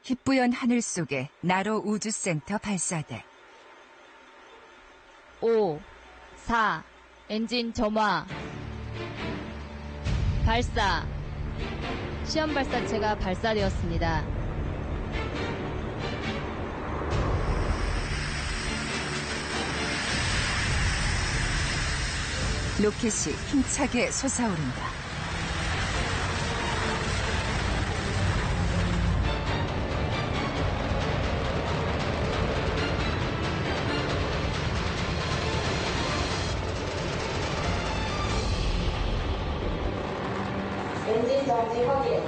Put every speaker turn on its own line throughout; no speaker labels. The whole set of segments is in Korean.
희뿌연 하늘 속에 나로 우주센터 발사대.
5, 4, 엔진 점화. 발사. 시험 발사체가 발사되었습니다.
로켓이 힘차게 솟아오른다.
엔진 정지 확인.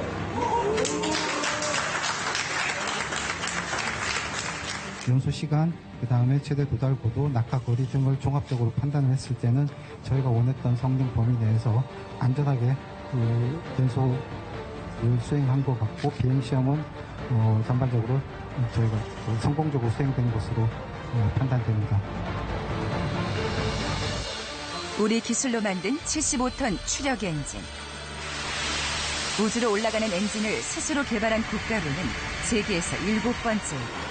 연소 시간, 그 다음에 최대 도달 고도, 낙하 거리 등을 종합적으로 판단을 했을 때는 저희가 원했던 성능 범위 내에서 안전하게 연소를 수행한 것 같고, 비행시험은 전반적으로 저희가 성공적으로 수행된 것으로 판단됩니다.
우리 기술로 만든 75톤 추력 엔진. 우주로 올라가는 엔진을 스스로 개발한 국가로는 세계에서 7번째이다.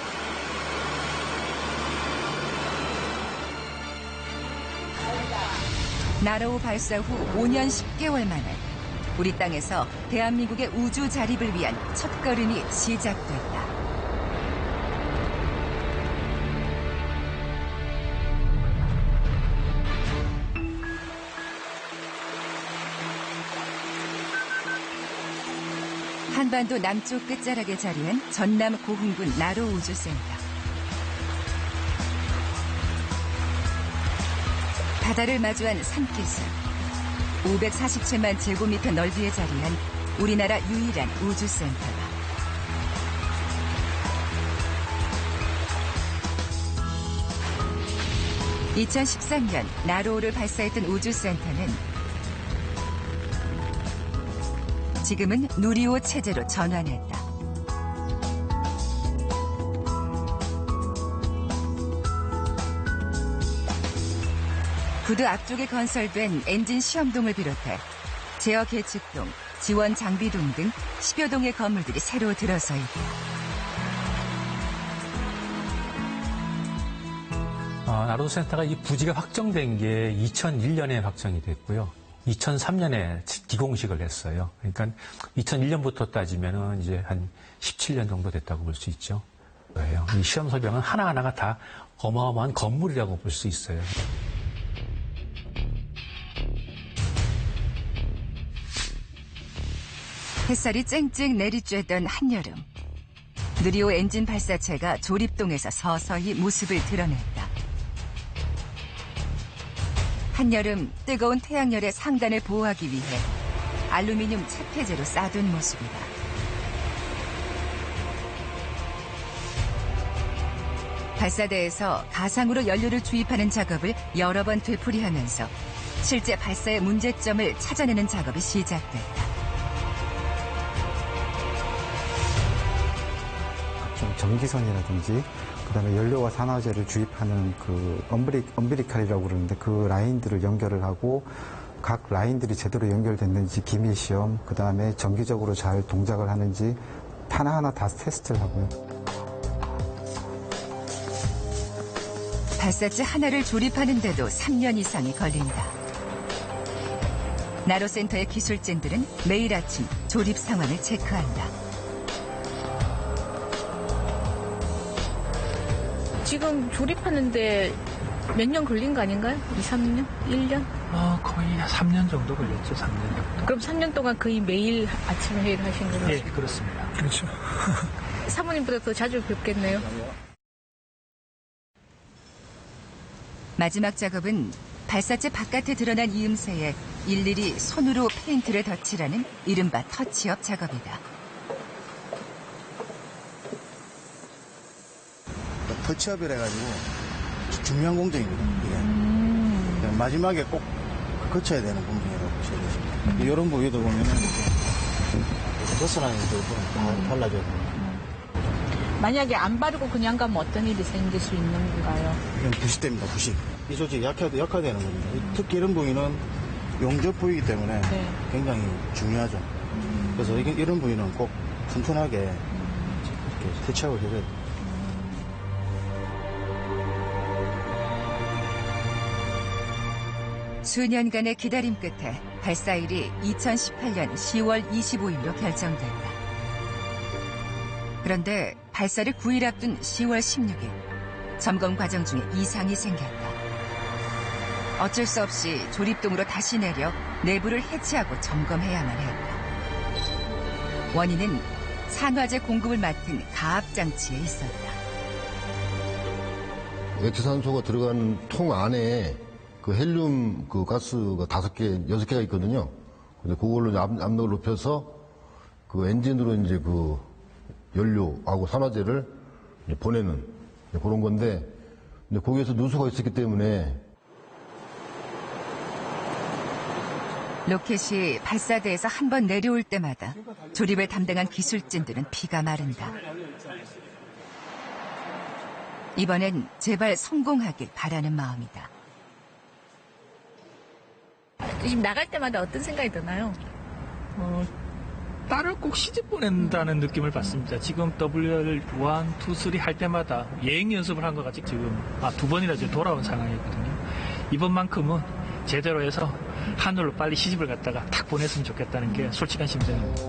나로우 발사 후 5년 10개월 만에 우리 땅에서 대한민국의 우주 자립을 위한 첫걸음이 시작됐다. 한반도 남쪽 끝자락에 자리한 전남 고흥군 나로 우주센터. 바다를 마주한 산기슭, 547만 제곱미터 넓이에 자리한 우리나라 유일한 우주센터다. (2013년) 나로우를 발사했던 우주센터는 지금은 누리호 체제로 전환했다. 구두 앞쪽에 건설된 엔진 시험동을 비롯해 제어 계측동, 지원 장비동 등 10여 동의 건물들이 새로 들어서 있다.
나로우센터가 이 부지가 확정된 게 2001년에 확정이 됐고요. 2003년에 기공식을 했어요. 그러니까 2001년부터 따지면은 이제 한 17년 정도 됐다고 볼 수 있죠. 이 시험 설명은 하나하나가 다 어마어마한 건물이라고 볼 수 있어요.
햇살이 쨍쨍 내리쬐던 한여름. 누리호 엔진 발사체가 조립동에서 서서히 모습을 드러냈다. 한여름 뜨거운 태양열의 상단을 보호하기 위해 알루미늄 채폐제로 싸둔 모습이다. 발사대에서 가상으로 연료를 주입하는 작업을 여러 번 되풀이하면서 실제 발사의 문제점을 찾아내는 작업이 시작됐다.
각종 전기선이라든지 그다음에 연료와 산화제를 주입하는 그 엄비리칼이라고 그러는데 그 라인들을 연결을 하고 각 라인들이 제대로 연결됐는지 기밀 시험, 그다음에 정기적으로 잘 동작을 하는지 하나하나 다 테스트를 하고요.
발사체 하나를 조립하는데도 3년 이상이 걸린다. 나로센터의 기술진들은 매일 아침 조립 상황을 체크한다.
지금 조립하는데 몇 년 걸린 거 아닌가요? 2, 3년? 1년?
거의 3년 정도 걸렸죠, 3년 정도.
그럼 3년 동안 거의 매일 아침 회의를 하신 거죠?
네, 그렇습니다. 그렇죠.
사모님보다 더 자주 뵙겠네요.
마지막 작업은 발사체 바깥에 드러난 이음새에 일일이 손으로 페인트를 덧칠하는 이른바 터치업 작업이다.
터치업이라 해가지고 중요한 공정입니다. 이게. 마지막에 꼭 거쳐야 되는 공정이라고 보셔야 되십니다. 이런 부위도 보면은 벗어나는 부분 다 달라져요.
만약에 안 바르고 그냥 가면 어떤 일이 생길 수 있는 건가요?
이건 부식됩니다. 부식. 이 소식이 약화되는 겁니다. 특히 이런 부위는 용접 부위이기 때문에 굉장히 중요하죠. 그래서 이런 부위는 꼭 튼튼하게 이렇게 대체하고 해야 돼요.
수년간의 기다림 끝에 발사일이 2018년 10월 25일로 결정됐다. 그런데 발사를 9일 앞둔 10월 16일, 점검 과정 중에 이상이 생겼다. 어쩔 수 없이 조립동으로 다시 내려 내부를 해체하고 점검해야만 했다. 원인은 산화제 공급을 맡은 가압장치에 있었다.
액체산소가 들어간 통 안에 그 헬륨 그 가스가 5개, 6개가 있거든요. 근데 그걸로 압력을 높여서 그 엔진으로 이제 그 연료하고 산화제를 보내는 그런 건데, 근데 거기에서 누수가 있었기 때문에.
로켓이 발사대에서 한 번 내려올 때마다 조립을 담당한 기술진들은 피가 마른다. 이번엔 제발 성공하길 바라는 마음이다.
지금 나갈 때마다 어떤 생각이 드나요?
딸을 꼭 시집 보낸다는 느낌을 받습니다. 지금 WR1, 2, 3 할 때마다 예행 연습을 한 것 같이 지금 2번이나 지금 돌아온 상황이거든요. 이번만큼은 제대로 해서 하늘로 빨리 시집을 갔다가 탁 보냈으면 좋겠다는 게 솔직한 심정입니다.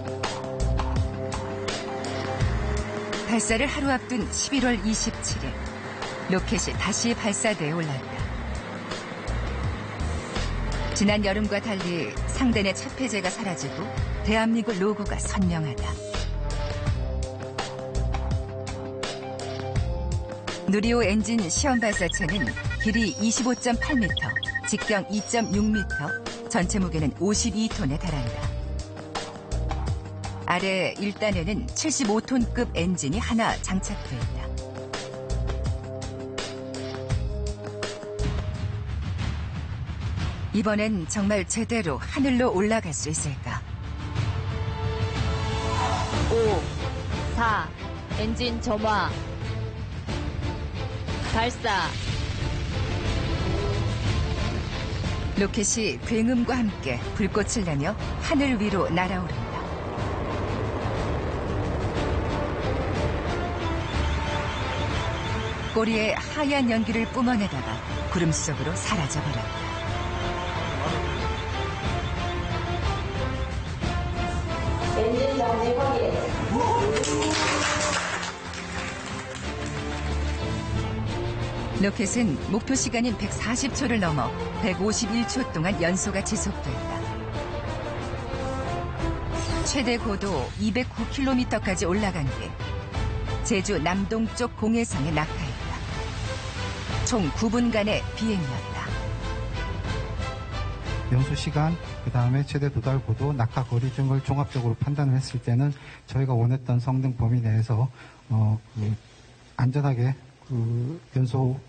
발사를 하루 앞둔 11월 27일, 로켓이 다시 발사대에 올랐다. 지난 여름과 달리 상대 차 폐재가 사라지고 대한민국 로고가 선명하다. 누리호 엔진 시험 발사체는 길이 25.8m, 직경 2.6m, 전체 무게는 52톤에 달한다. 아래 1단에는 75톤급 엔진이 하나 장착돼 있다. 이번엔 정말 제대로 하늘로 올라갈 수 있을까?
5, 4, 엔진 점화. 발사.
로켓이 굉음과 함께 불꽃을 내며 하늘 위로 날아오른다. 꼬리에 하얀 연기를 뿜어내다가 구름 속으로 사라져버렸다.
엔진 정지 확인.
로켓은 목표 시간인 140초를 넘어 151초 동안 연소가 지속됐다. 최대 고도 209km까지 올라간 뒤 제주 남동쪽 공해상에 낙하했다. 총 9분간의 비행이었다.
연소 시간, 그 다음에 최대 도달 고도, 낙하 거리 등을 종합적으로 판단을 했을 때는 저희가 원했던 성능 범위 내에서 안전하게 연소를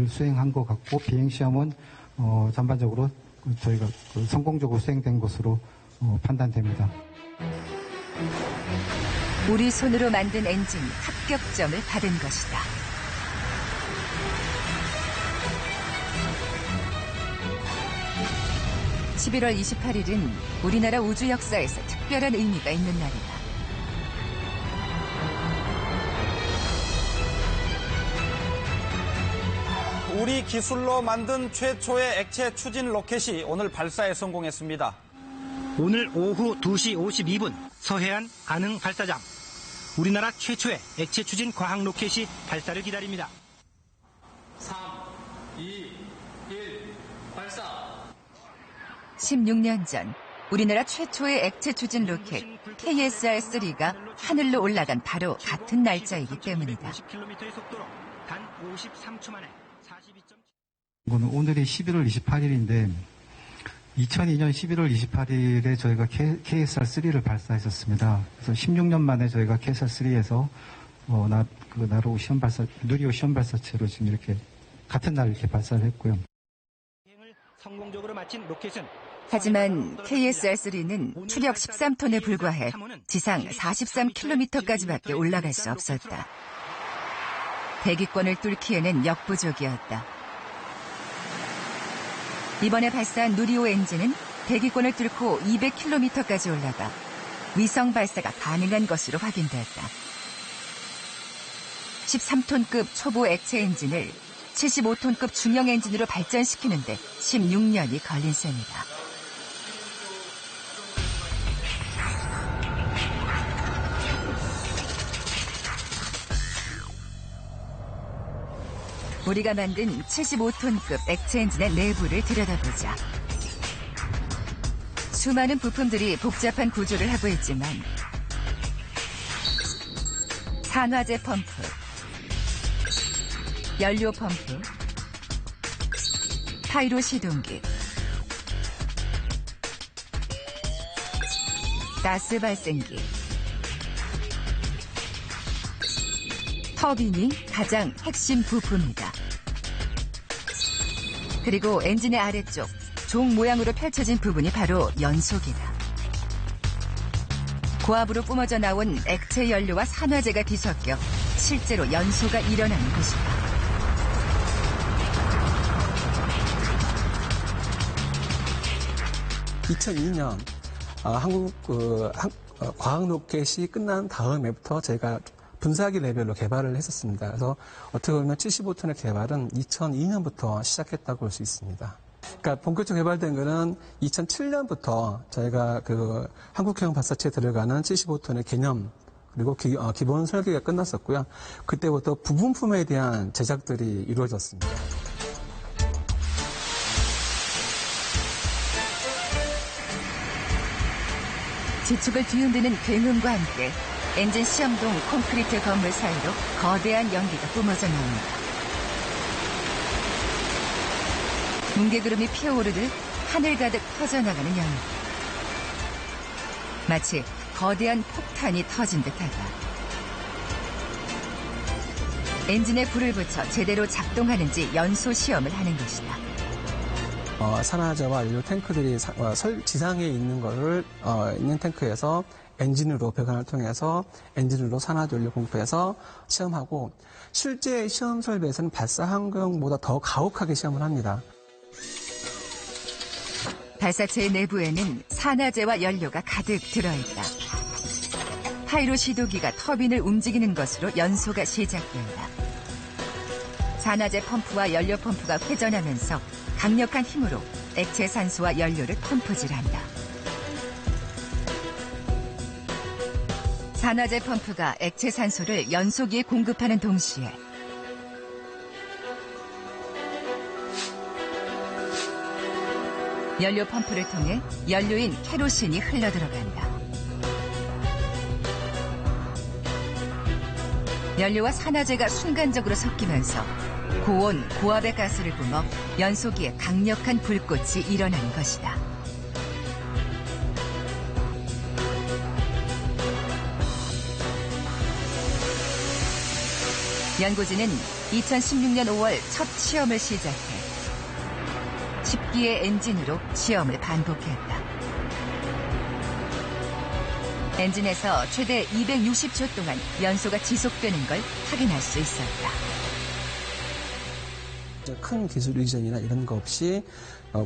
수행한 것 같고, 비행 시험은 전반적으로 저희가 성공적으로 수행된 것으로 판단됩니다.
우리 손으로 만든 엔진 합격점을 받은 것이다. (11월 28일은) 우리나라 우주 역사에서 특별한 의미가 있는 날이다.
우리 기술로 만든 최초의 액체 추진 로켓이 오늘 발사에 성공했습니다.
오늘 오후 2시 52분 서해안 안흥 발사장. 우리나라 최초의 액체 추진 과학 로켓이 발사를 기다립니다.
3, 2, 1, 발사.
16년 전 우리나라 최초의 액체 추진 로켓 KSR-3가 하늘로 올라간 바로 같은 날짜이기 때문이다.
50km의 속도로 단 53초 만에 42.7.
이거는 오늘이 11월 28일인데 2002년 11월 28일에 저희가 KSR-3를 발사했었습니다. 그래서 16년 만에 저희가 KSR-3에서 나로 누리호 시험 발사체로 지금 이렇게 같은 날 이렇게 발사를 했고요.
성공적으로 마친 로켓은
하지만 KSR-3는 추력 13톤에 불과해 지상 43km까지밖에 올라갈 수 없었다. 대기권을 뚫기에는 역부족이었다. 이번에 발사한 누리호 엔진은 대기권을 뚫고 200km까지 올라가 위성 발사가 가능한 것으로 확인됐다. 13톤급 초보 액체 엔진을 75톤급 중형 엔진으로 발전시키는데 16년이 걸린 셈이다. 우리가 만든 75톤급 액체 엔진의 내부를 들여다보자. 수많은 부품들이 복잡한 구조를 하고 있지만 산화제 펌프, 연료 펌프, 파이로 시동기, 가스 발생기, 터빈이 가장 핵심 부품이다. 그리고 엔진의 아래쪽 종 모양으로 펼쳐진 부분이 바로 연속이다. 고압으로 뿜어져 나온 액체 연료와 산화제가 뒤섞여 실제로 연소가 일어나는 것이다.
(2002년) 한국 과학 로켓이 끝난 다음에부터 제가 분사기 레벨로 개발을 했었습니다. 그래서 어떻게 보면 75톤의 개발은 2002년부터 시작했다고 볼 수 있습니다. 그러니까 본격적으로 개발된 거는 2007년부터 저희가 그 한국형 발사체에 들어가는 75톤의 개념 그리고 기본 설계가 끝났었고요. 그때부터 부분품에 대한 제작들이 이루어졌습니다.
지축을 뒤흔드는 굉음과 함께 엔진 시험동 콘크리트 건물 사이로 거대한 연기가 뿜어져 나옵니다. 뭉게구름이 피어오르듯 하늘 가득 퍼져나가는 연기. 마치 거대한 폭탄이 터진 듯하다. 엔진에 불을 붙여 제대로 작동하는지 연소 시험을 하는 것이다.
산화제와 연료 탱크들이 지상에 있는 있는 탱크에서 엔진으로 배관을 통해서 엔진으로 산화제 연료 공급해서 시험하고 실제 시험 설비에서는 발사 환경보다 더 가혹하게 시험을 합니다.
발사체의 내부에는 산화제와 연료가 가득 들어있다. 파이로 시도기가 터빈을 움직이는 것으로 연소가 시작된다. 산화제 펌프와 연료 펌프가 회전하면서 강력한 힘으로 액체 산소와 연료를 펌프질한다. 산화제 펌프가 액체 산소를 연소기에 공급하는 동시에 연료 펌프를 통해 연료인 케로신이 흘러들어간다. 연료와 산화제가 순간적으로 섞이면서 고온, 고압의 가스를 뿜어 연소기에 강력한 불꽃이 일어나는 것이다. 연구진은 2016년 5월 첫 시험을 시작해 10기의 엔진으로 시험을 반복했다. 엔진에서 최대 260초 동안 연소가 지속되는 걸 확인할 수 있었다.
큰 기술 이전이나 이런 거 없이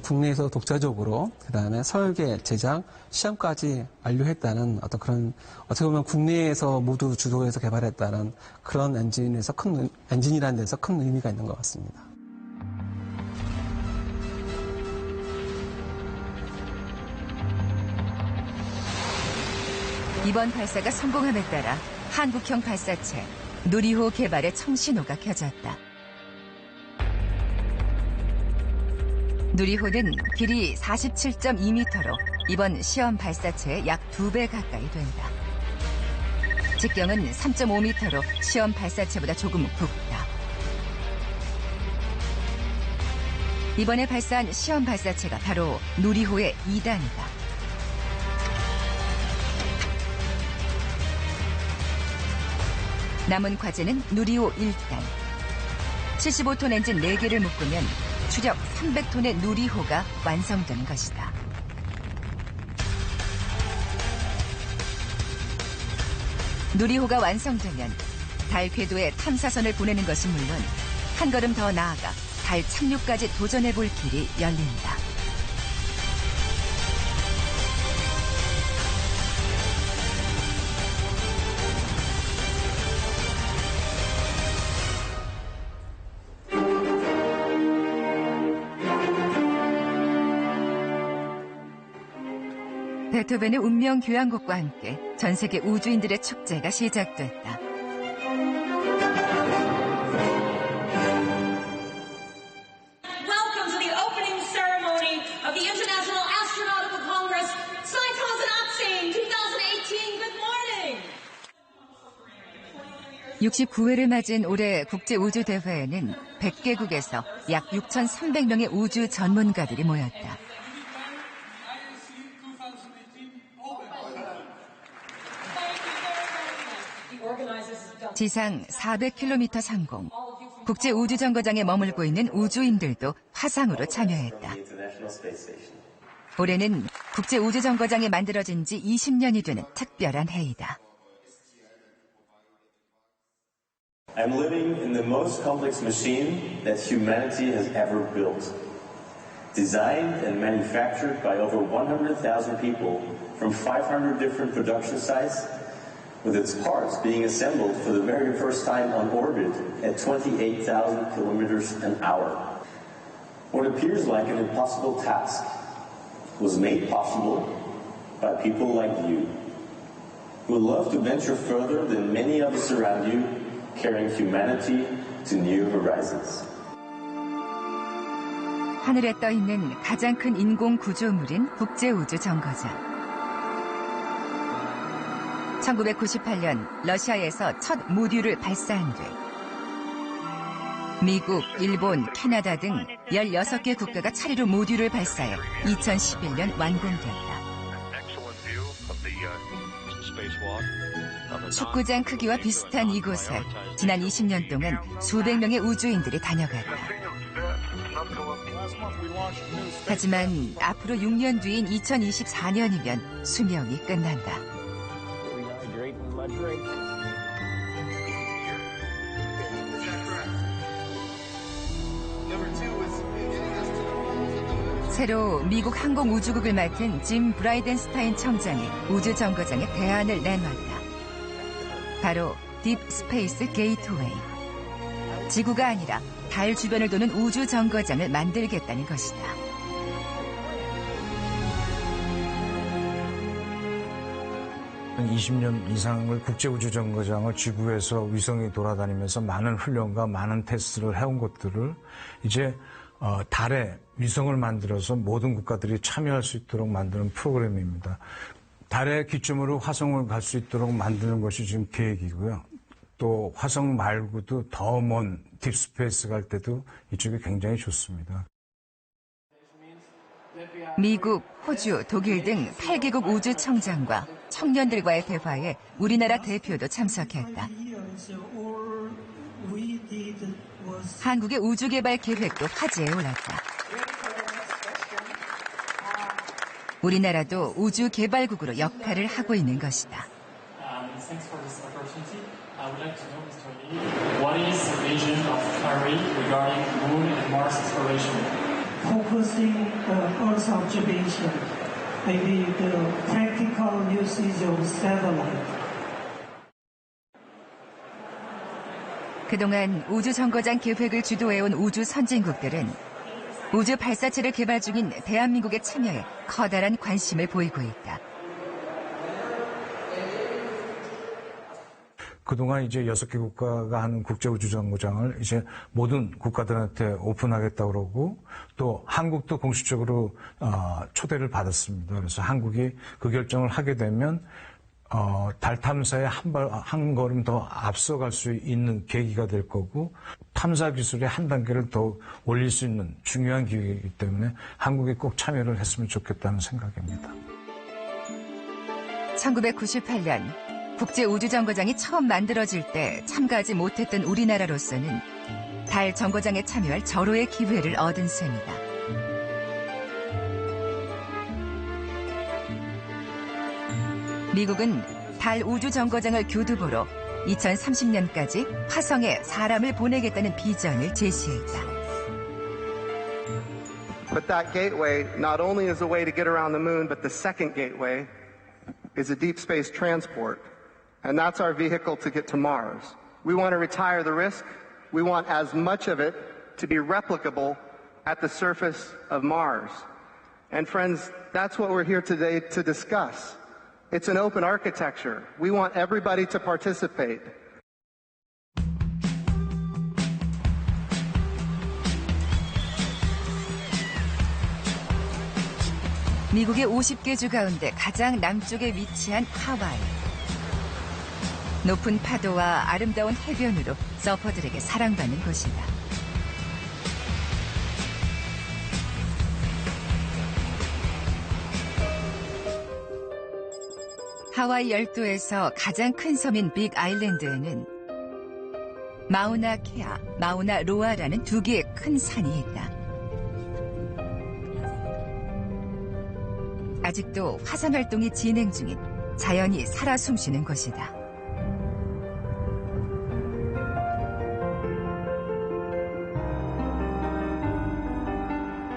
국내에서 독자적으로 그다음에 설계, 제작, 시험까지 완료했다는 어떤 그런 어떻게 보면 국내에서 모두 주도해서 개발했다는 그런 엔진이라는 데서 큰 의미가 있는 것 같습니다.
이번 발사가 성공함에 따라 한국형 발사체 누리호 개발의 청신호가 켜졌다. 누리호는 길이 47.2m로 이번 시험 발사체의 약 2배 가까이 된다. 직경은 3.5m로 시험 발사체보다 조금 굵다. 이번에 발사한 시험 발사체가 바로 누리호의 2단이다. 남은 과제는 누리호 1단. 75톤 엔진 4개를 묶으면 추력 300톤의 누리호가 완성되는 것이다. 누리호가 완성되면 달 궤도에 탐사선을 보내는 것은 물론 한 걸음 더 나아가 달 착륙까지 도전해볼 길이 열린다. 베토벤의 운명 교향곡과 함께 전 세계 우주인들의 축제가 시작됐다.
Welcome to the opening ceremony of the International Astronautical Congress, Science 2018. Good morning.
69회를 맞은 올해 국제우주대회에는 100개국에서 약 6,300명의 우주 전문가들이 모였다. 지상 400km 상공, 국제우주정거장에 머물고 있는 우주인들도 화상으로 참여했다. 올해는 국제우주정거장이 만들어진 지 20년이 되는 특별한 해이다.
I'm living in the most complex machine that humanity has ever built. Designed and manufactured by over 100,000 people from 500 different production sites, with its parts being assembled for the very first time on orbit at 28,000 kilometers an hour. What appears like an impossible task was made possible by people like you, who love to venture further than many of us around you, carrying humanity to new horizons.
하늘에 떠 있는 가장 큰 인공 구조물인 국제우주정거장. 1998년 러시아에서 첫 모듈을 발사한 뒤 미국, 일본, 캐나다 등 16개 국가가 차례로 모듈을 발사해 2011년 완공됐다. 축구장 크기와 비슷한 이곳에 지난 20년 동안 수백 명의 우주인들이 다녀갔다. 하지만 앞으로 6년 뒤인 2024년이면 수명이 끝난다. 새로 미국 항공우주국을 맡은 짐 브라이덴스타인 청장이 우주정거장에 대안을 내놨다. 바로 딥 스페이스 게이트웨이. 지구가 아니라 달 주변을 도는 우주정거장을 만들겠다는 것이다.
한 20년 이상을 국제우주정거장을 지구에서 위성이 돌아다니면서 많은 훈련과 많은 테스트를 해온 것들을 이제 달에 위성을 만들어서 모든 국가들이 참여할 수 있도록 만드는 프로그램입니다. 달의 기점으로 화성을 갈 수 있도록 만드는 것이 지금 계획이고요. 또 화성 말고도 더 먼 딥스페이스 갈 때도 이쪽이 굉장히 좋습니다.
미국, 호주, 독일 등 8개국 우주청장과 청년들과의 대화에 우리나라 대표도 참석했다. 한국의 우주개발 계획도 화제에 올랐다. 우리나라도 우주개발국으로 역할을 하고 있는 것이다.
What is the vision of Clary regarding Moon and Mars exploration?
Focusing Earth observation, maybe the practical usage of satellite.
그동안 우주정거장 계획을 주도해온 우주 선진국들은 우주 발사체를 개발 중인 대한민국의 참여에 커다란 관심을 보이고 있다.
그동안 이제 6개 국가가 하는 국제우주정거장을 이제 모든 국가들한테 오픈하겠다고 그러고 또 한국도 공식적으로 초대를 받았습니다. 그래서 한국이 그 결정을 하게 되면 달 탐사에 한 걸음 더 앞서갈 수 있는 계기가 될 거고 탐사 기술의 한 단계를 더 올릴 수 있는 중요한 기회이기 때문에 한국이 꼭 참여를 했으면 좋겠다는 생각입니다.
1998년 국제우주정거장이 처음 만들어질 때 참가하지 못했던 우리나라로서는 달 정거장에 참여할 절호의 기회를 얻은 셈이다. 미국은 달 우주정거장을 교두보로 2030년까지 화성에 사람을 보내겠다는 비전을 제시했다.
But that gateway not only is a way to get around the moon, but the second gateway is a deep space transport. And that's our vehicle to get to Mars. We want to retire the risk. We want as much of it to be replicable at the surface of Mars. And friends, that's what we're here today to discuss. It's an open architecture. We want everybody to participate.
미국의 50개 주 가운데 가장 남쪽에 위치한 하와이. 높은 파도와 아름다운 해변으로 서퍼들에게 사랑받는 곳이다. 하와이 열도에서 가장 큰 섬인 빅 아일랜드에는 마우나 케아, 마우나 로아라는 두 개의 큰 산이 있다. 아직도 화산 활동이 진행 중인 자연이 살아 숨쉬는 곳이다.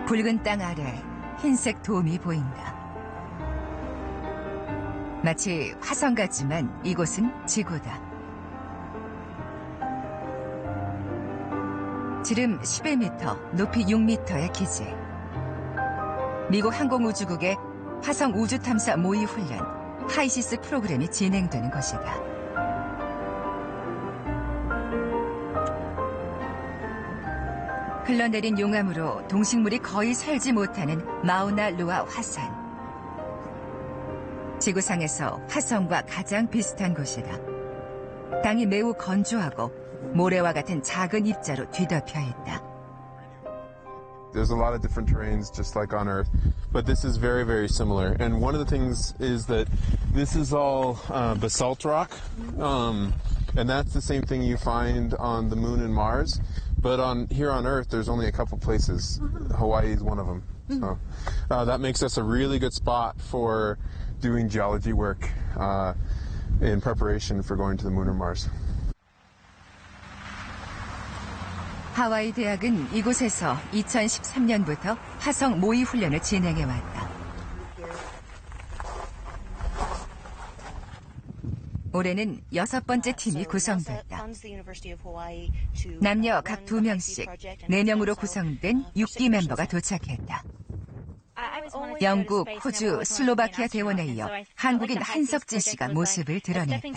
붉은 땅 아래 흰색 돔이 보인다. 마치 화성 같지만 이곳은 지구다. 지름 11m, 높이 6m의 기지. 미국 항공우주국의 화성 우주탐사 모의 훈련, 하이시스 프로그램이 진행되는 것이다. 흘러내린 용암으로 동식물이 거의 살지 못하는 마우나 로아 화산. 지구상에서 화성과 가장 비슷한 곳이다. 땅이 매우 건조하고 모래와 같은 작은 입자로 뒤덮여 있다.
There's a lot of different terrains just like on Earth, but this is very, very similar. And one of the things is that this is all basalt rock, and that's the same thing you find on the moon and Mars. But here on Earth, there's only a couple places. Hawaii is one of them. So that makes us a really good spot for doing geology work in preparation for going to the moon or Mars.
하와이 대학은 이곳에서 2013년부터 화성 모의 훈련을 진행해왔다. 올해는 6번째 팀이 구성됐다. 남녀 각 2명씩 4명으로 구성된 6기 멤버가 도착했다. 영국, 호주, 슬로바키아 대원에 이어 한국인 한석진 씨가 모습을 드러냈다.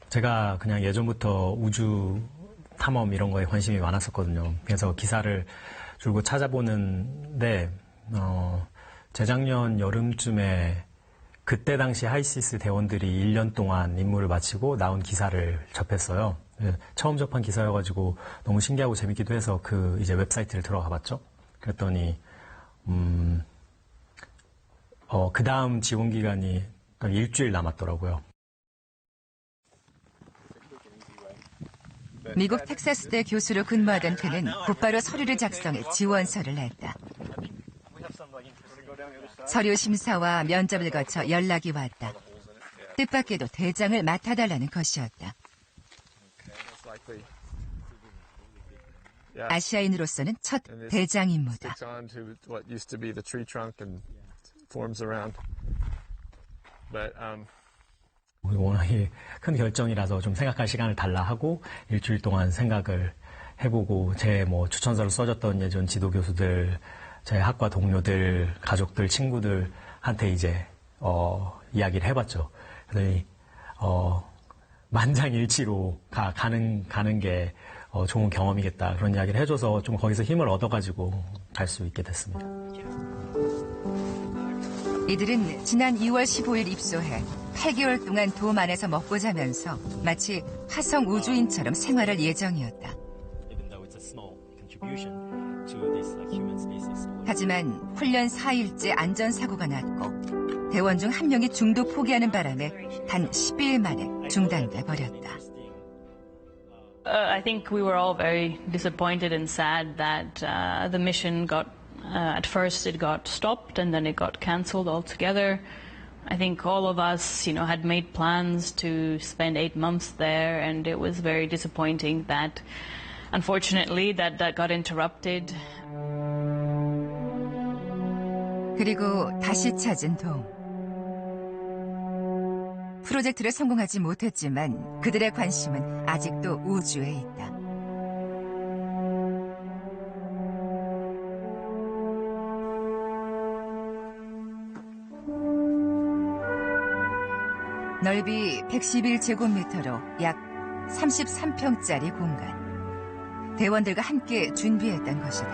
제가 그냥 예전부터 우주 탐험 이런 거에 관심이 많았었거든요. 그래서 기사를 줄곧 찾아보는데 재작년 여름쯤에 그때 당시 하이시스 대원들이 1년 동안 임무를 마치고 나온 기사를 접했어요. 처음 접한 기사여가지고 너무 신기하고 재밌기도 해서 그 이제 웹사이트를 들어가 봤죠. 그랬더니 그 다음 지원 기간이 딱 일주일 남았더라고요.
미국 텍사스대 교수로 근무하던 그는 곧바로 서류를 작성해 지원서를 냈다. 서류 심사와 면접을 거쳐 연락이 왔다. 뜻밖에도 대장을 맡아달라는 것이었다. 아시아인으로서는 첫 대장 임무다.
워낙에 큰 결정이라서 좀 생각할 시간을 달라 하고 일주일 동안 생각을 해보고 제 추천서를 써줬던 예전 지도 교수들, 제 학과 동료들, 가족들, 친구들한테 이제 이야기를 해봤죠. 그랬더니 만장일치로 가는 게 좋은 경험이겠다 그런 이야기를 해줘서 좀 거기서 힘을 얻어가지고 갈 수 있게 됐습니다.
이들은 지난 2월 15일 입소해 8개월 동안 돔 안에서 먹고 자면서 마치 화성 우주인처럼 생활할 예정이었다. 하지만 훈련 4일째 안전사고가 났고 대원 중 한 명이 중도 포기하는 바람에 단 12일 만에 중단돼 버렸다.
I think we were all very disappointed and sad that the mission got, at first it got stopped and then it got cancelled altogether. I think all of us, had made plans to spend 8 months there, and it was very disappointing that, unfortunately, that got interrupted.
그리고 다시 찾은 돔. 프로젝트를 성공하지 못했지만 그들의 관심은 아직도 우주에 있다. 넓이 111제곱미터로 약 33평짜리 공간. 대원들과 함께 준비했던 것이다.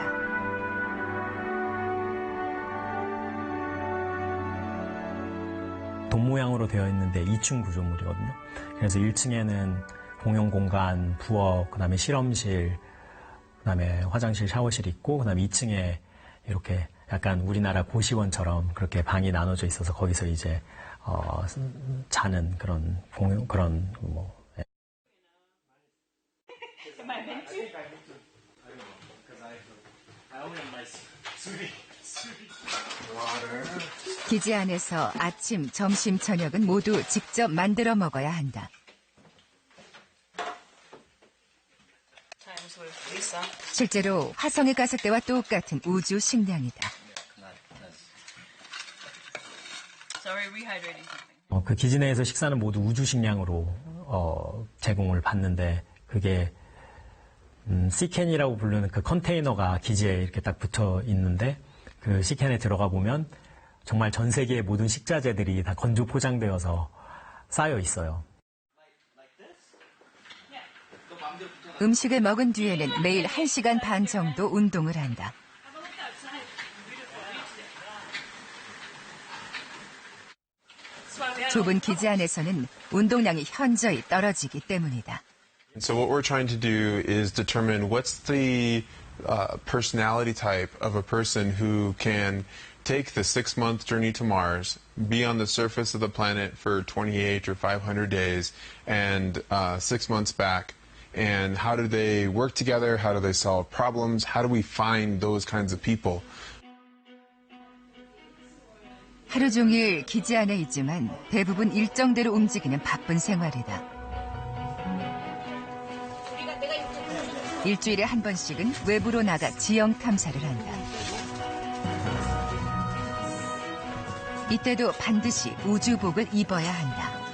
돔 모양으로 되어 있는데 2층 구조물이거든요. 그래서 1층에는 공용 공간, 부엌, 그다음에 실험실, 그다음에 화장실, 샤워실 있고, 그다음에 2층에 이렇게 약간 우리나라 고시원처럼 그렇게 방이 나눠져 있어서 거기서 이제 자는 그런
기지 안에서 아침, 점심, 저녁은 모두 직접 만들어 먹어야 한다. 실제로 화성에 갔을 때와 똑같은 우주 식량이다.
그 기지 내에서 식사는 모두 우주 식량으로 제공을 받는데 그게 시캔이라고 부르는 그 컨테이너가 기지에 이렇게 딱 붙어 있는데 그 시캔에 들어가 보면 정말 전 세계의 모든 식자재들이 다 건조 포장되어서 쌓여 있어요.
음식을 먹은 뒤에는 매일 1시간 반 정도 운동을 한다. 좁은 기지 안에서는 운동량이 현저히 떨어지기 때문이다.
So what we're trying to do is determine what's the personality type of a person who can take the 6-month journey to Mars, be on the surface of the planet for 28 or 500 days, and 6 months back. And how do they work together? How do they solve problems? How do we find those kinds of people?
하루 종일 기지 안에 있지만 대부분 일정대로 움직이는 바쁜 생활이다. 일주일에 한 번씩은 외부로 나가 지형 탐사를 한다. 이때도 반드시 우주복을 입어야 한다.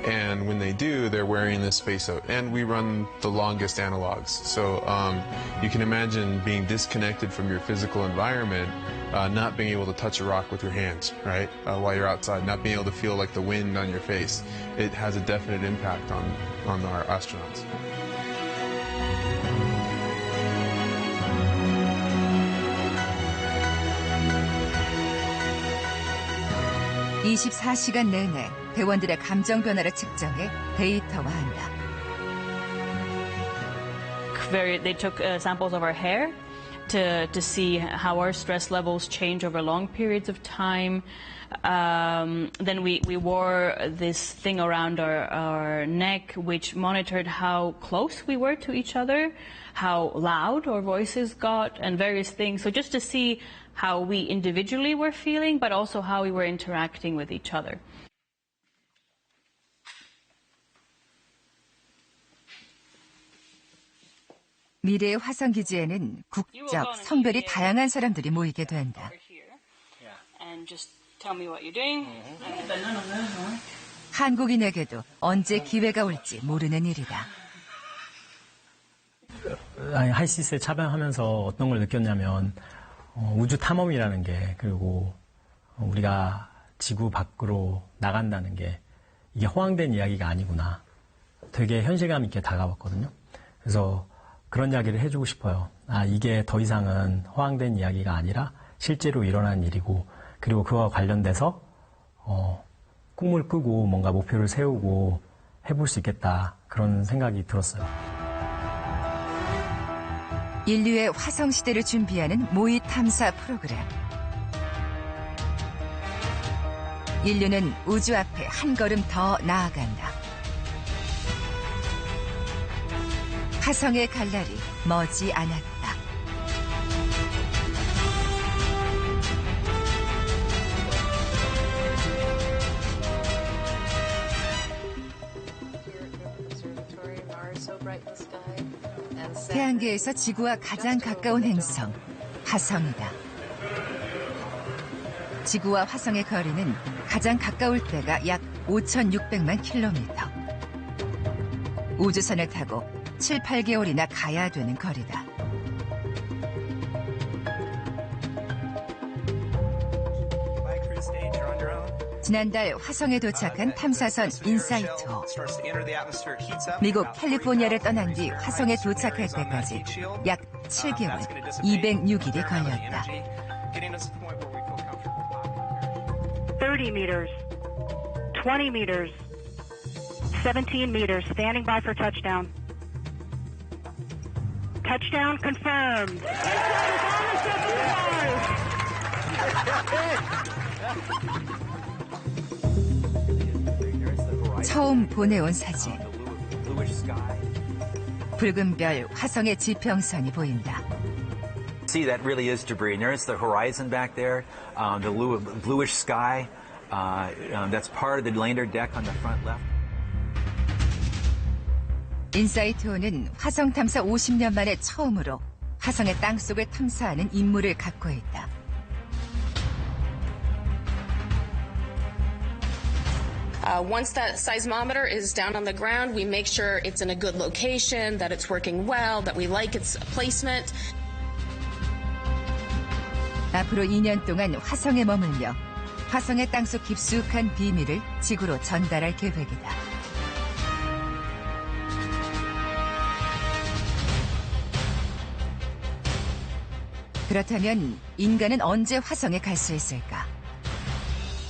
And when they do, they're wearing this spacesuit. And we run the longest analogs. So you can imagine being disconnected from your physical environment, not being able to touch a rock with your hands, right? While you're outside, not being able to feel like the wind on your face. It has a definite impact on our astronauts.
(24시간) 내내 대원들의 감정 변화를 측정해 데이터화한다.
They took samples of our hair to see how our stress levels change over long periods of time. Then we wore this thing around our neck which monitored how close we were to each other, how loud our voices got, and various things. So just to see how we individually were feeling, but also how we were interacting with each other.
미래의 화성 기지에는 국적, 성별이 다양한 사람들이 모이게 된다. 한국인에게도 언제 기회가 올지 모르는 일이다.
하이시스에 참여하면서 어떤 걸 느꼈냐면 우주 탐험이라는 게, 그리고 우리가 지구 밖으로 나간다는 게 이게 허황된 이야기가 아니구나. 되게 현실감 있게 다가왔거든요. 그래서 그런 이야기를 해주고 싶어요. 이게 더 이상은 허황된 이야기가 아니라 실제로 일어난 일이고, 그리고 그와 관련돼서 꿈을 꾸고 뭔가 목표를 세우고 해볼 수 있겠다, 그런 생각이 들었어요.
인류의 화성 시대를 준비하는 모의 탐사 프로그램. 인류는 우주 앞에 한 걸음 더 나아간다. 화성의 갈 날이 머지 않았다. 태양계에서 지구와 가장 가까운 행성, 화성이다. 지구와 화성의 거리는 가장 가까울 때가 약 5,600만 킬로미터. 우주선을 타고 7, 8개월이나 가야 되는 거리다.
My crew stage,
지난달 화성에 도착한 탐사선 인사이트호. 미국 캘리포니아를 떠난 뒤 화성에 도착할 때까지 약 7개월, 206일이 걸렸다.
30 meters, 20 meters, 17 meters, standing by for touchdown. Touchdown confirmed.
처음 보내온 사진. 붉은 별 화성의 지평선이 보인다.
See, that really is debris. And there's the horizon back there, the bluish sky. That's part of the lander deck on the front left.
인사이트호는 화성 탐사 50년 만에 처음으로 화성의 땅속을 탐사하는 임무를 갖고 있다.
Once that seismometer is down on the ground, we make sure it's in a good location, that it's working well, that we like its placement.
앞으로 2년 동안 화성에 머물며 화성의 땅속 깊숙한 비밀을 지구로 전달할 계획이다. 그렇다면 인간은 언제 화성에 갈 수 있을까?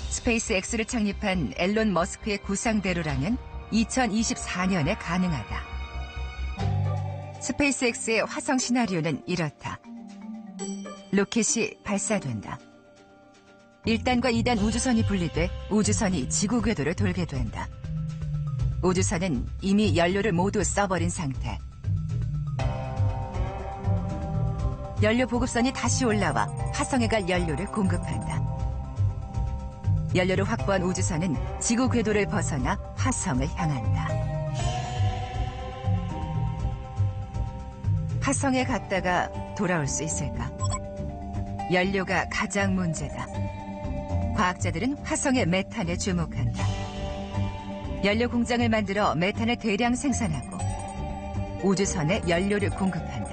스페이스X를 창립한 앨런 머스크의 구상대로라면 2024년에 가능하다. 스페이스X의 화성 시나리오는 이렇다. 로켓이 발사된다. 1단과 2단 우주선이 분리돼 우주선이 지구 궤도를 돌게 된다. 우주선은 이미 연료를 모두 써버린 상태. 연료 보급선이 다시 올라와 화성에 갈 연료를 공급한다. 연료를 확보한 우주선은 지구 궤도를 벗어나 화성을 향한다. 화성에 갔다가 돌아올 수 있을까? 연료가 가장 문제다. 과학자들은 화성의 메탄에 주목한다. 연료 공장을 만들어 메탄을 대량 생산하고 우주선에 연료를 공급한다.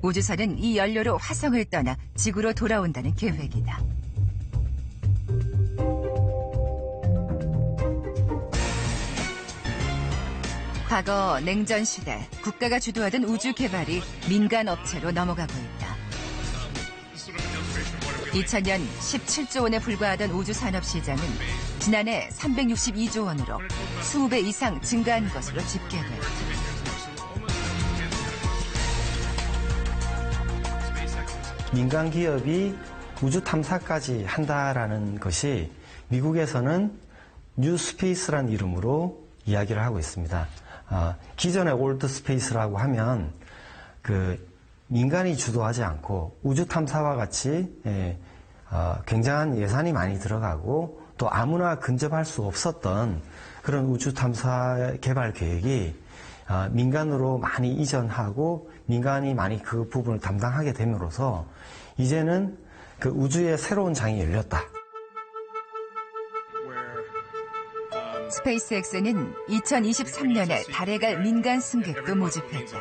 우주선은 이 연료로 화성을 떠나 지구로 돌아온다는 계획이다. 과거 냉전 시대 국가가 주도하던 우주 개발이 민간 업체로 넘어가고 있다. 2000년 17조 원에 불과하던 우주 산업 시장은 지난해 362조 원으로 20배 이상 증가한 것으로 집계됐다.
민간 기업이 우주 탐사까지 한다라는 것이 미국에서는 뉴스페이스라는 이름으로 이야기를 하고 있습니다. 기존의 올드 스페이스라고 하면 민간이 주도하지 않고 우주 탐사와 같이 굉장한 예산이 많이 들어가고 또 아무나 근접할 수 없었던 그런 우주 탐사 개발 계획이 민간으로 많이 이전하고 민간이 많이 그 부분을 담당하게 됨으로써 이제는 그 우주의 새로운 장이 열렸다.
스페이스X는 2023년에 달에 갈 민간 승객도 모집했다.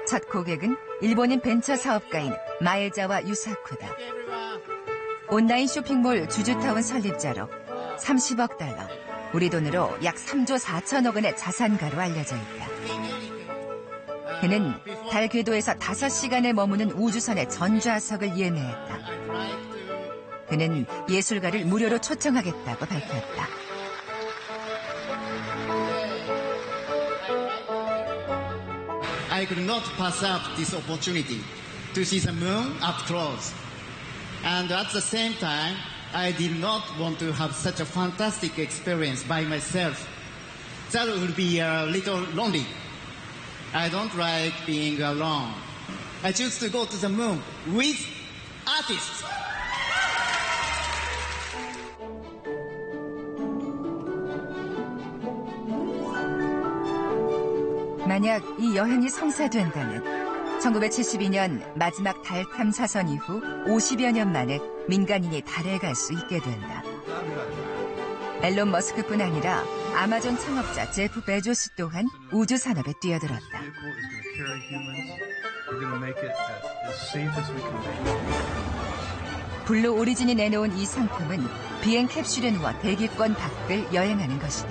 첫 고객은 일본인 벤처 사업가인 마에자와 유사쿠다. 온라인 쇼핑몰 주주타운 설립자로 30억 달러, 우리 돈으로 약 3조 4천억 원의 자산가로 알려져 있다. 그는 달 궤도에서 5시간에 머무는 우주선의 전좌석을 예매했다. 그는 예술가를 무료로 초청하겠다고 밝혔다.
I could not pass up this opportunity to see the moon up close. And at the same time, I did not want to have such a fantastic experience by myself. That would be a little lonely. I don't like being alone. I choose to go to the moon with artists.
만약 이 여행이 성사된다면 1972년 마지막 달 탐사선 이후 50여 년 만에 민간인이 달에 갈 수 있게 된다. 앨런 머스크뿐 아니라 아마존 창업자 제프 베조스 또한 우주 산업에 뛰어들었다.
We're going to make it as safe as we can make it.
블루 오리진이 내놓은 이 상품은 비행 캡슐에 누워 대기권 밖을 여행하는 것이다.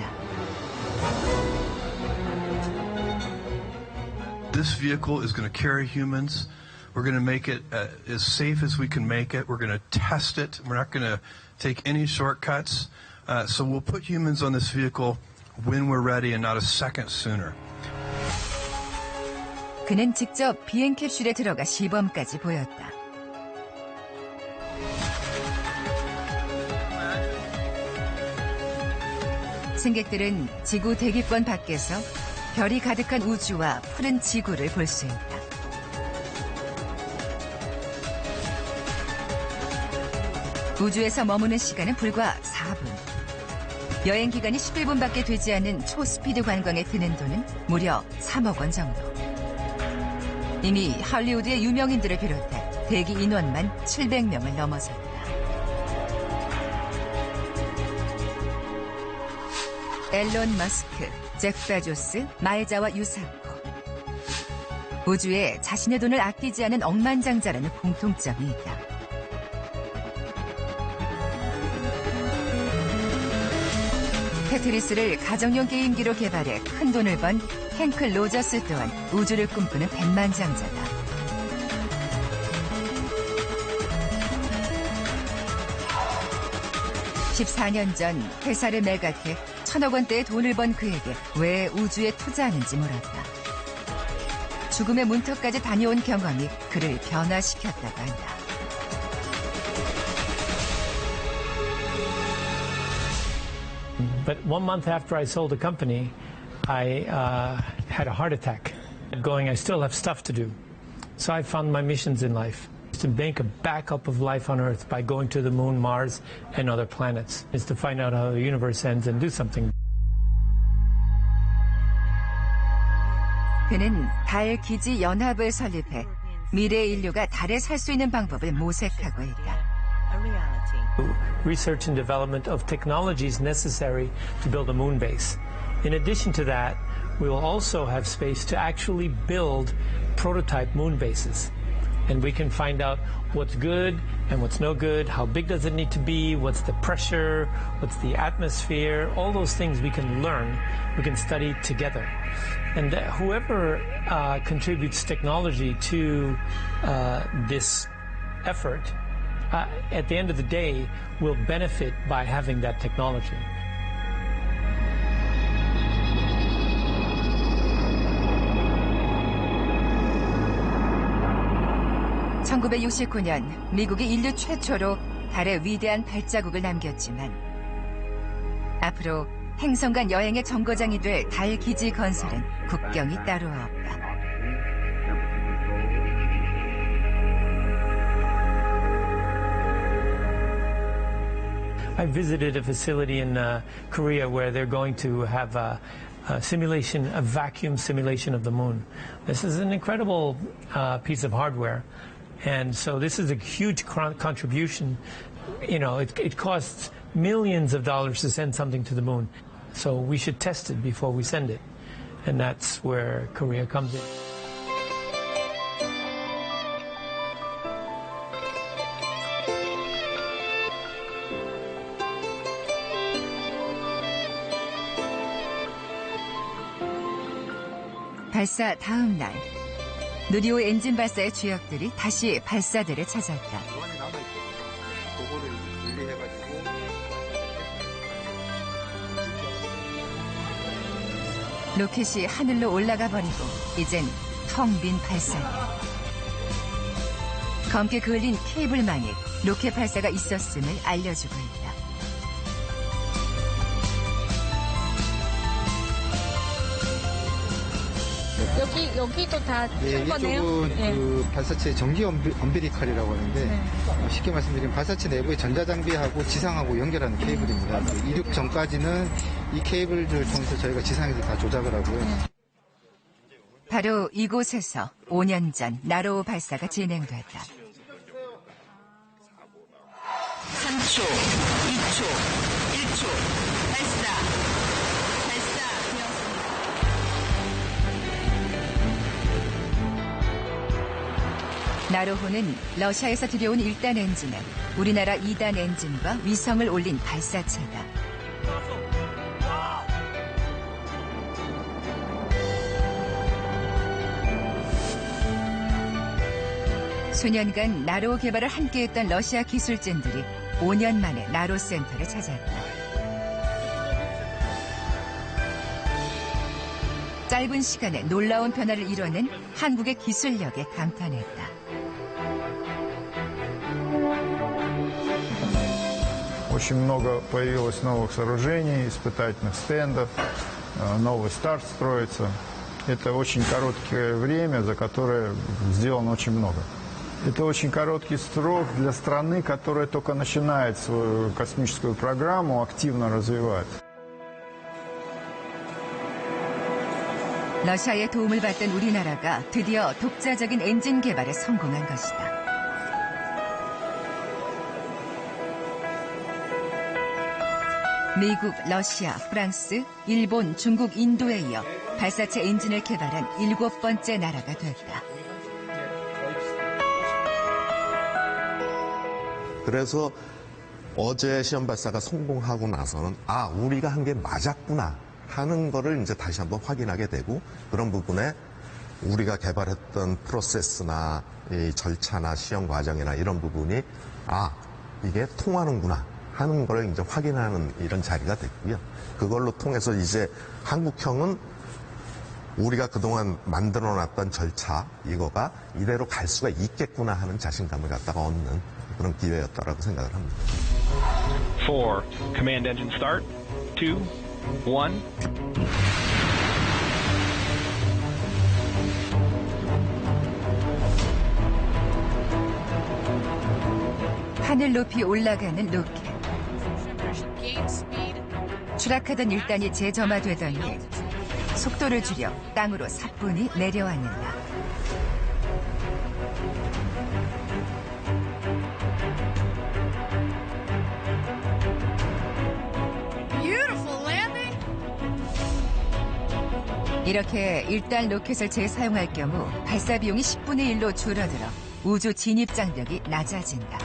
This vehicle is going to carry humans. We're going to make it as safe as we can make it. We're going to test it. We're not going to take any shortcuts. So we'll put humans on this vehicle when we're ready and not a second sooner.
그는 직접 비행 캡슐에 들어가 시범까지 보였다. 승객들은 지구 대기권 밖에서 별이 가득한 우주와 푸른 지구를 볼 수 있다. 우주에서 머무는 시간은 불과 4분. 여행 기간이 11분밖에 되지 않는 초스피드 관광에 드는 돈은 무려 3억 원 정도. 이미 할리우드의 유명인들을 비롯해 대기 인원만 700명을 넘어섰다. 앨런 머스크, 제프 베조스, 마에자와 유사코. 우주에 자신의 돈을 아끼지 않은 억만장자라는 공통점이 있다. 테트리스를 가정용 게임기로 개발해 큰 돈을 번 행크 로저스 또한 우주를 꿈꾸는 백만장자다. (14년) 전 회사를 매각해 1,000억 원대의 돈을 번 그에게 왜 우주에 투자하는지 물었다. 죽음의 문턱까지 다녀온 경험이 그를 변화시켰다고 한다.
But 1 month after I sold the company, I had a heart attack. Going, I still have stuff to do. So I found my missions in life. To make a backup of life on Earth by going to the moon, Mars, and other planets. Is to find out how the universe ends and do something.
그는 달 기지 연합을 설립해 미래 인류가 달에 살 수 있는 방법을 모색하고 있다.
Research and development of technologies necessary to build a moon base. In addition to that, we will also have space to actually build prototype moon bases. And we can find out what's good and what's no good, how big does it need to be, what's the pressure, what's the atmosphere, all those things we can learn, we can study together. And whoever contributes technology to this effort, at the end of the day, will benefit by having that technology.
(1969년) 미국이 인류 최초로 달에 위대한 발자국을 남겼지만 앞으로 행성 간 여행의 정거장이 될 달 기지 건설은 국경이 따로 없다.
I visited a facility in Korea where they're going to have a simulation, a vacuum simulation of the moon. This is an incredible piece of hardware. And so this is a huge contribution. You know, it costs millions of dollars to send something to the moon. So we should test it before we send it. And that's where Korea comes in.
발사 다음 날, 누리호 엔진 발사의 주역들이 다시 발사대를 찾았다. 로켓이 하늘로 올라가 버리고 이젠 텅 빈 발사대. 검게 그을린 케이블망에 로켓 발사가 있었음을 알려주고 있다.
여기도 다
네, 이쪽은 그 발사체 전기 엄비리칼이라고 하는데 쉽게 말씀드리면 발사체 내부의 전자장비하고 지상하고 연결하는 케이블입니다. 이륙 전까지는 이 케이블들을 통해서 저희가 지상에서 다 조작을 하고요.
바로 이곳에서 5년 전 나로우 발사가 진행됐다.
3초, 2초, 1초, 발사.
나로호는 러시아에서 들여온 1단 엔진에 우리나라 2단 엔진과 위성을 올린 발사체다. 수년간 나로 개발을 함께했던 러시아 기술진들이 5년 만에 나로 센터를 찾았다. 짧은 시간에 놀라운 변화를 이뤄낸 한국의 기술력에 감탄했다.
Очень много появилось новых сооружений, испытательных стендов, новый старт строится. Это очень короткое время, за которое сделано очень много. Это очень короткий срок для страны, которая только начинает свою космическую программу активно развивать.
러시아의 도움을 받던 우리나라가 드디어 독자적인 엔진 개발에 성공한 것이다. 미국, 러시아, 프랑스, 일본, 중국, 인도에 이어 발사체 엔진을 개발한 7번째 나라가 됐다.
그래서 어제 시험 발사가 성공하고 나서는 우리가 한 게 맞았구나 하는 거를 이제 다시 한번 확인하게 되고, 그런 부분에 우리가 개발했던 프로세스나 이 절차나 시험 과정이나 이런 부분이 이게 통하는구나 하는 걸 이제 확인하는 이런 자리가 됐고요. 그걸로 통해서 이제 한국형은 우리가 그동안 만들어놨던 절차 이거가 이대로 갈 수가 있겠구나 하는 자신감을 갖다가 얻는 그런 기회였다라고 생각을 합니다.
4, command engine start. 2, 1.
하늘 높이 올라가는 로켓. 추락하던 1단이 재점화되더니 속도를 줄여 땅으로 사뿐히 내려앉는다. 이렇게 1단 로켓을 재사용할 경우 발사 비용이 10분의 1로 줄어들어 우주 진입 장벽이 낮아진다.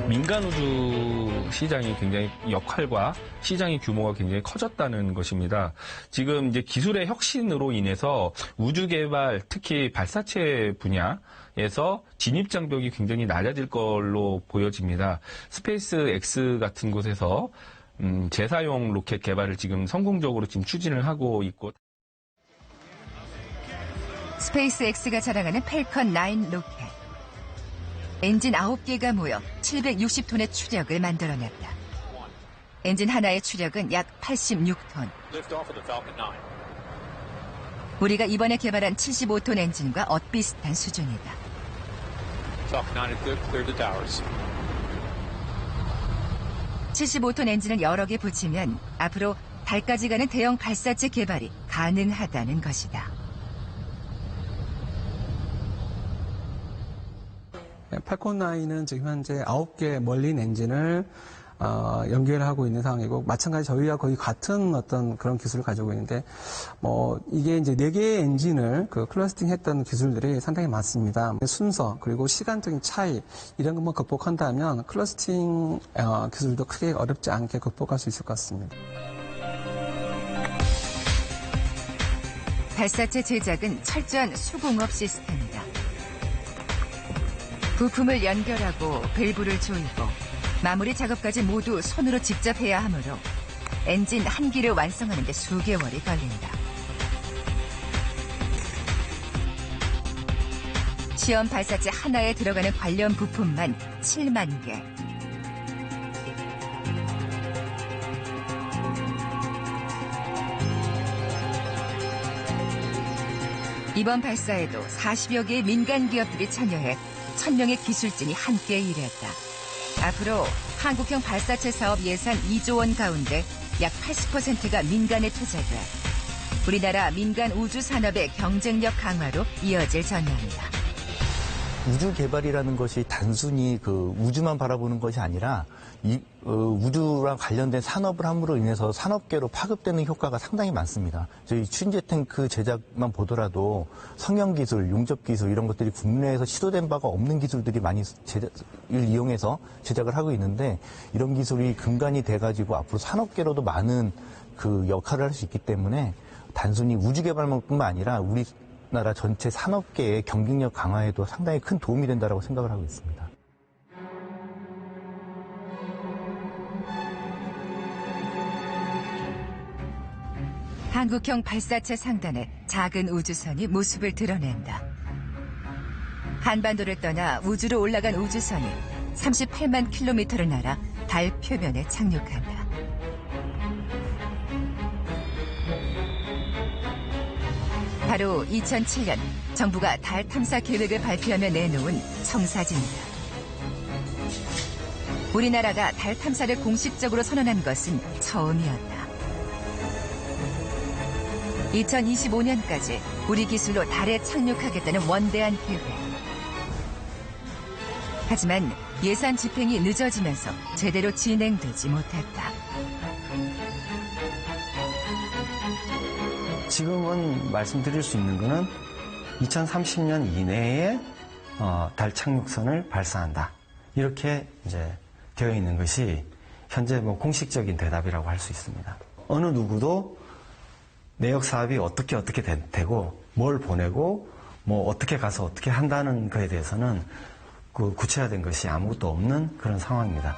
민간 우주 시장이 굉장히 역할과 시장의 규모가 굉장히 커졌다는 것입니다. 지금 이제 기술의 혁신으로 인해서 우주 개발, 특히 발사체 분야에서 진입 장벽이 굉장히 낮아질 걸로 보여집니다. 스페이스 X 같은 곳에서 재사용 로켓 개발을 지금 성공적으로 지금 추진을 하고 있고,
스페이스 X가 자랑하는 펠컨 9 로켓. 엔진 9개가 모여 760톤의 추력을 만들어냈다. 엔진 하나의 추력은 약 86톤. 우리가 이번에 개발한 75톤 엔진과 엇비슷한 수준이다. 75톤 엔진을 여러 개 붙이면 앞으로 달까지 가는 대형 발사체 개발이 가능하다는 것이다.
팔콘 9은 지금 현재 9개 멀린 엔진을 연결하고 있는 상황이고, 마찬가지 저희와 거의 같은 어떤 그런 기술을 가지고 있는데, 이게 이제 4개의 엔진을 클러스팅 했던 기술들이 상당히 많습니다. 순서, 그리고 시간적인 차이, 이런 것만 극복한다면 클러스팅 기술도 크게 어렵지 않게 극복할 수 있을 것 같습니다.
발사체 제작은 철저한 수공업 시스템이다. 부품을 연결하고 밸브를 조이고 마무리 작업까지 모두 손으로 직접 해야 하므로 엔진 한 기를 완성하는 데 수개월이 걸린다. 시험 발사체 하나에 들어가는 관련 부품만 7만 개. 이번 발사에도 40여 개의 민간 기업들이 참여해 1000명의 기술진이 함께 일했다. 앞으로 한국형 발사체 사업 예산 2조 원 가운데 약 80%가 민간에 투자돼 우리나라 민간 우주 산업의 경쟁력 강화로 이어질 전망이다.
우주 개발이라는 것이 단순히 우주만 바라보는 것이 아니라 우주랑 관련된 산업을 함으로 인해서 산업계로 파급되는 효과가 상당히 많습니다. 저희 추진제 탱크 제작만 보더라도 성형 기술, 용접 기술 이런 것들이 국내에서 시도된 바가 없는 기술들이 많이 이용해서 제작을 하고 있는데 이런 기술이 근간이 돼가지고 앞으로 산업계로도 많은 그 역할을 할 수 있기 때문에 단순히 우주 개발만뿐만 아니라 우리나라 전체 산업계의 경쟁력 강화에도 상당히 큰 도움이 된다고 생각을 하고 있습니다.
한국형 발사체 상단에 작은 우주선이 모습을 드러낸다. 한반도를 떠나 우주로 올라간 우주선이 38만 킬로미터를 날아 달 표면에 착륙한다. 바로 2007년 정부가 달 탐사 계획을 발표하며 내놓은 청사진이다. 우리나라가 달 탐사를 공식적으로 선언한 것은 처음이었다. 2025년까지 우리 기술로 달에 착륙하겠다는 원대한 계획. 하지만 예산 집행이 늦어지면서 제대로 진행되지 못했다.
지금은 말씀드릴 수 있는 것은 2030년 이내에 달 착륙선을 발사한다. 이렇게 이제 되어 있는 것이 현재 공식적인 대답이라고 할 수 있습니다. 어느 누구도 내역 사업이 어떻게 되고 뭘 보내고 어떻게 가서 어떻게 한다는 것에 대해서는 그 구체화된 것이 아무것도 없는 그런 상황입니다.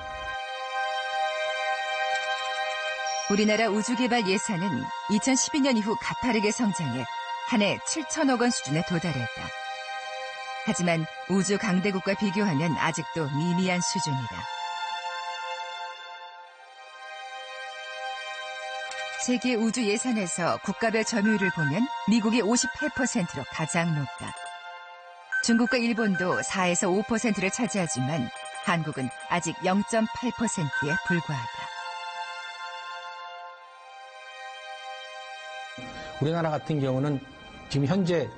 우리나라 우주개발 예산은 2012년 이후 가파르게 성장해 한 해 7천억 원 수준에 도달했다. 하지만 우주 강대국과 비교하면 아직도 미미한 수준이다. 세계 우주 예산에서 국가별 점유율을 보면 미국이 58%로 가장 높다. 중국과 일본도 4에서 5%를 차지하지만 한국은 아직 0.8%에 불과하다.
우리나라 같은 경우는 지금 현재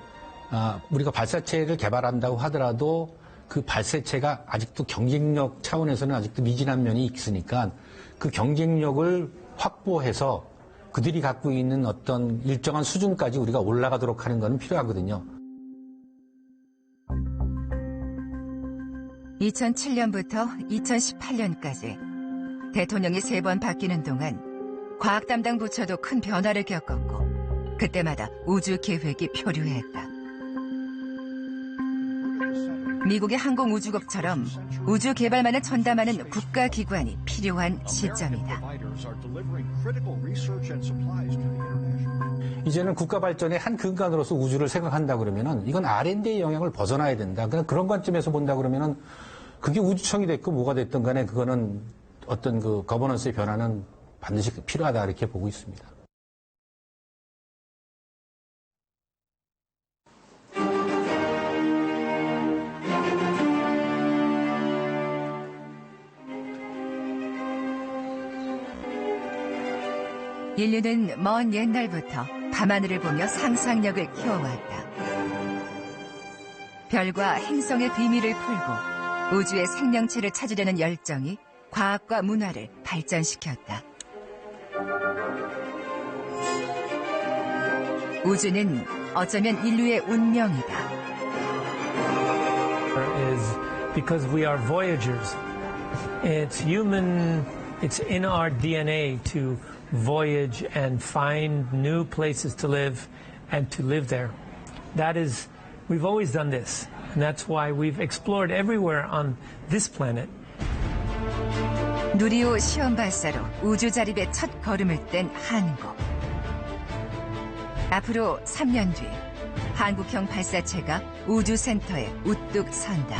우리가 발사체를 개발한다고 하더라도 그 발사체가 아직도 경쟁력 차원에서는 아직도 미진한 면이 있으니까 그 경쟁력을 확보해서 그들이 갖고 있는 어떤 일정한 수준까지 우리가 올라가도록 하는 것은 필요하거든요.
2007년부터 2018년까지 대통령이 3번 바뀌는 동안 과학 담당 부처도 큰 변화를 겪었고 그때마다 우주 계획이 표류했다. 미국의 항공우주국처럼 우주 개발만을 전담하는 국가기관이 필요한 시점이다.
이제는 국가 발전의 한 근간으로서 우주를 생각한다 그러면은 이건 R&D의 영역을 벗어나야 된다. 그냥 그런 관점에서 본다 그러면은 그게 우주청이 됐고 뭐가 됐든 간에 그거는 어떤 그 거버넌스의 변화는 반드시 필요하다 이렇게 보고 있습니다.
인류는 먼 옛날부터 밤하늘을 보며 상상력을 키워왔다. 별과 행성의 비밀을 풀고 우주의 생명체를 찾으려는 열정이 과학과 문화를 발전시켰다. 우주는 어쩌면 인류의 운명이다.
Is because we are voyagers. It's human, it's in our DNA to voyage and find new places to live and to live there. That is, we've always done this. And that's why we've explored everywhere on this planet.
누리호 시험 발사로 우주 자립의 첫 걸음을 뗀 한국. 앞으로 3년 뒤 한국형 발사체가 우주센터에 우뚝 선다.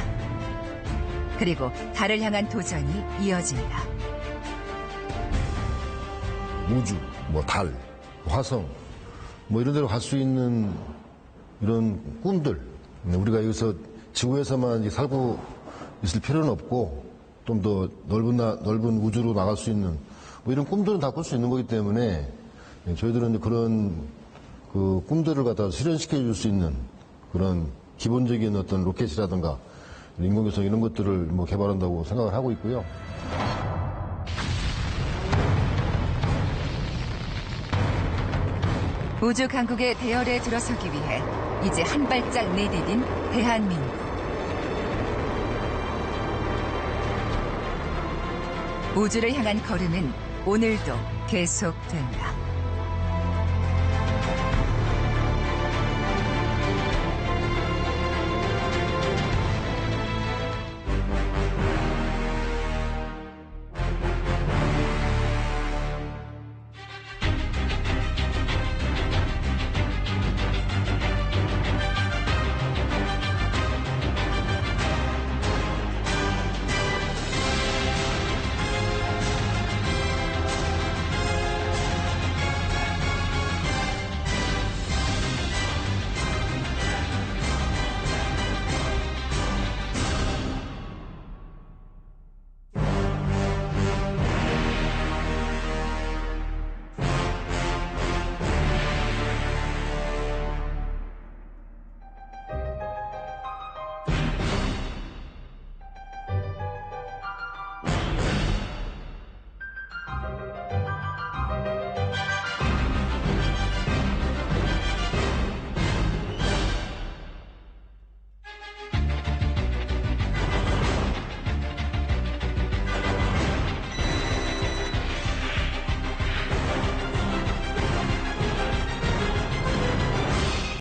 그리고 달을 향한 도전이 이어진다.
우주, 달, 화성, 이런 데로 갈 수 있는 이런 꿈들. 우리가 여기서 지구에서만 살고 있을 필요는 없고 좀 더 넓은 우주로 나갈 수 있는 이런 꿈들은 다 꿀 수 있는 거기 때문에 저희들은 그런 그 꿈들을 갖다 실현시켜 줄 수 있는 그런 기본적인 어떤 로켓이라든가 인공위성 이런 것들을 개발한다고 생각을 하고 있고요.
우주 강국의 대열에 들어서기 위해 이제 한 발짝 내디딘 대한민국. 우주를 향한 걸음은 오늘도 계속된다.